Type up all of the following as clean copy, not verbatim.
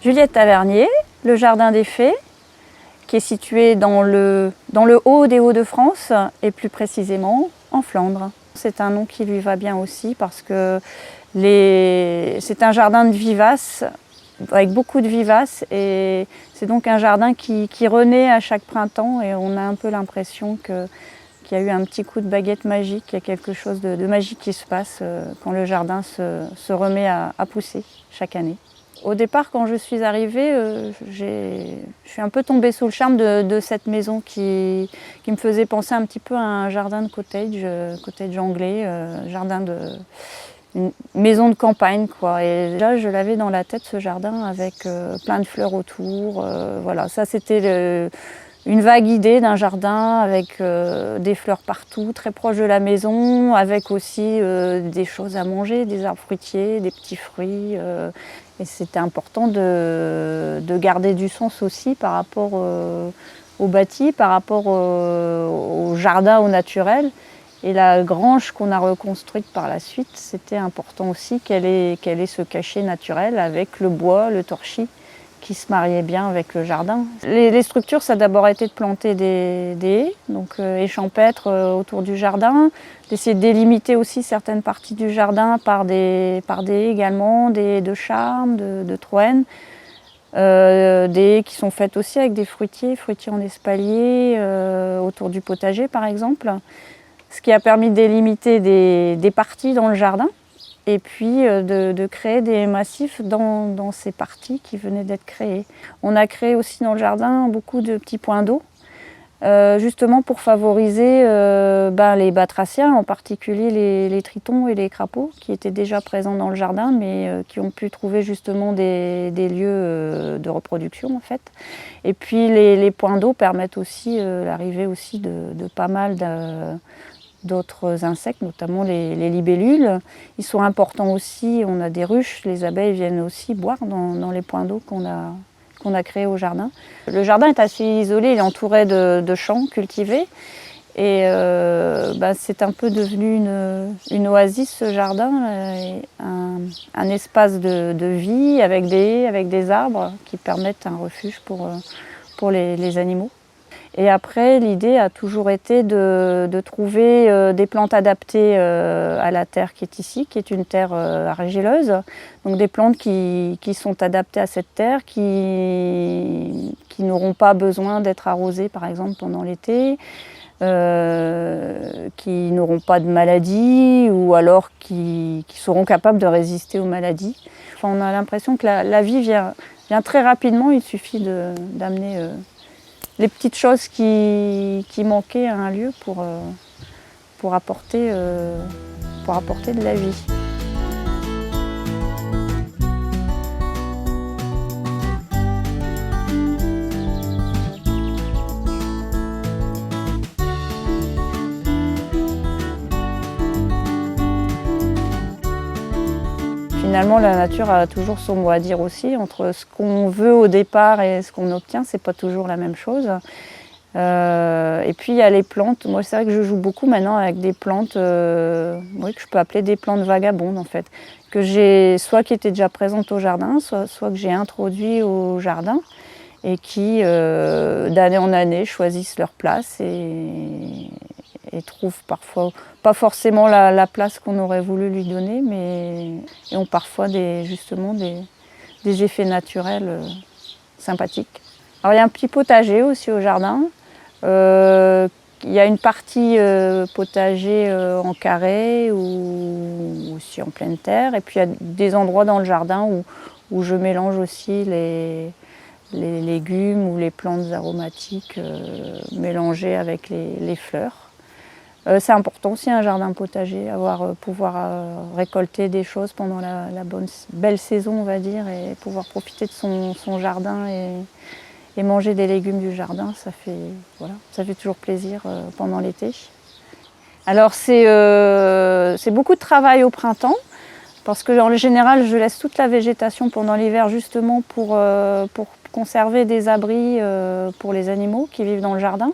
Juliette Tavernier, le Jardin des Fées, qui est situé dans le haut des Hauts-de-France et plus précisément en Flandre. C'est un nom qui lui va bien aussi parce que c'est un jardin de vivaces, avec beaucoup de vivaces, et c'est donc un jardin qui renaît à chaque printemps, et on a un peu l'impression qu'il y a eu un petit coup de baguette magique, il y a quelque chose de magique qui se passe quand le jardin se remet à pousser chaque année. Au départ, quand je suis arrivée, je suis un peu tombée sous le charme de cette maison qui me faisait penser un petit peu à un jardin de cottage anglais, une maison de campagne, quoi. Et là, je l'avais dans la tête, ce jardin, avec plein de fleurs autour. Voilà, ça c'était une vague idée d'un jardin avec des fleurs partout, très proche de la maison, avec aussi des choses à manger, des arbres fruitiers, des petits fruits. Et c'était important de garder du sens aussi par rapport au bâti, par rapport au jardin, au naturel. Et la grange qu'on a reconstruite par la suite, c'était important aussi qu'elle ait ce cachet naturel avec le bois, le torchis, qui se mariait bien avec le jardin. Les structures, ça a d'abord été de planter des haies, donc haies champêtres autour du jardin, d'essayer de délimiter aussi certaines parties du jardin par des haies également, des haies de charme, de troène, des haies qui sont faites aussi avec des fruitiers en espalier, autour du potager par exemple, ce qui a permis de délimiter des parties dans le jardin. Et puis de créer des massifs dans ces parties qui venaient d'être créées. On a créé aussi dans le jardin beaucoup de petits points d'eau, justement pour favoriser les batraciens, en particulier les tritons et les crapauds, qui étaient déjà présents dans le jardin, mais qui ont pu trouver justement des lieux de reproduction en fait. Et puis les points d'eau permettent aussi l'arrivée aussi de pas mal d'autres insectes, notamment les libellules. Ils sont importants aussi, on a des ruches, les abeilles viennent aussi boire dans les points d'eau qu'on a créés au jardin. Le jardin est assez isolé, il est entouré de champs cultivés, et c'est un peu devenu une oasis, ce jardin, un espace de vie avec des haies, avec des arbres qui permettent un refuge pour les animaux. Et après, l'idée a toujours été de trouver des plantes adaptées à la terre qui est ici, qui est une terre argileuse. Donc des plantes qui sont adaptées à cette terre, qui n'auront pas besoin d'être arrosées par exemple pendant l'été, qui n'auront pas de maladies ou alors qui seront capables de résister aux maladies. Enfin, on a l'impression que la vie vient très rapidement, il suffit d'amener les petites choses qui manquaient à un lieu pour apporter de la vie. Finalement, la nature a toujours son mot à dire aussi. Entre ce qu'on veut au départ et ce qu'on obtient, c'est pas toujours la même chose. Et puis il y a les plantes. Moi, c'est vrai que je joue beaucoup maintenant avec des plantes, que je peux appeler des plantes vagabondes en fait, que j'ai soit qui étaient déjà présentes au jardin, soit que j'ai introduit au jardin et qui, d'année en année, choisissent leur place et trouvent parfois pas forcément la place qu'on aurait voulu lui donner, mais et ont parfois justement des effets naturels sympathiques. Alors il y a un petit potager aussi au jardin. Il y a une partie potager en carré ou aussi en pleine terre. Et puis il y a des endroits dans le jardin où je mélange aussi les légumes ou les plantes aromatiques mélangées avec les fleurs. C'est important aussi un jardin potager, pouvoir récolter des choses pendant la belle saison, on va dire, et pouvoir profiter de son jardin et manger des légumes du jardin, ça fait toujours plaisir pendant l'été. Alors c'est beaucoup de travail au printemps, parce que en général je laisse toute la végétation pendant l'hiver justement pour conserver des abris pour les animaux qui vivent dans le jardin.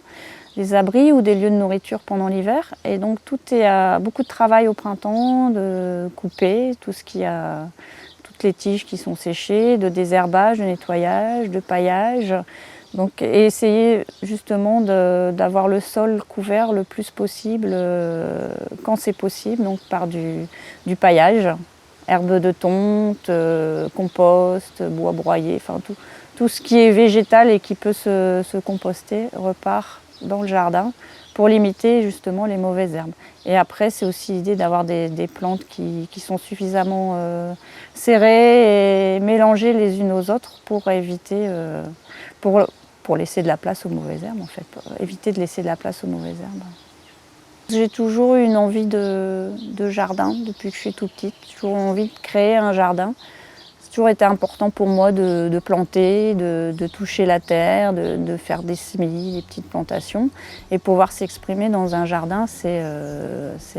des abris ou des lieux de nourriture pendant l'hiver. Et donc tout est beaucoup de travail au printemps, de couper tout ce qui a, toutes les tiges qui sont séchées, de désherbage, de nettoyage, de paillage. Donc, et essayer justement d'avoir le sol couvert le plus possible quand c'est possible, donc par du paillage, herbes de tonte, compost, bois broyé, enfin tout ce qui est végétal et qui peut se composter repart dans le jardin pour limiter justement les mauvaises herbes. Et après, c'est aussi l'idée d'avoir des plantes qui sont suffisamment serrées et mélangées les unes aux autres pour éviter, pour laisser de la place aux mauvaises herbes en fait, pour éviter de laisser de la place aux mauvaises herbes. J'ai toujours eu une envie de jardin depuis que je suis toute petite. J'ai toujours envie de créer un jardin. C'est toujours été important pour moi de planter, de toucher la terre, de faire des semis, des petites plantations. Et pouvoir s'exprimer dans un jardin, c'est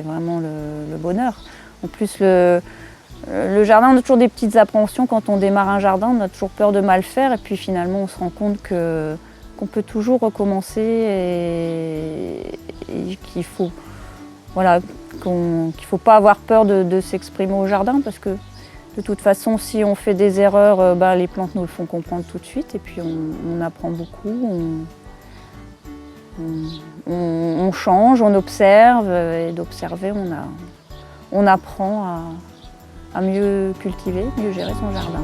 vraiment le bonheur. En plus, le jardin, on a toujours des petites appréhensions quand on démarre un jardin, on a toujours peur de mal faire et puis finalement on se rend compte qu'on peut toujours recommencer et qu'il faut, voilà, qu'il faut pas avoir peur de s'exprimer au jardin parce que de toute façon si on fait des erreurs, les plantes nous le font comprendre tout de suite et puis on apprend beaucoup, on change, on observe et d'observer on apprend à mieux cultiver, mieux gérer son jardin.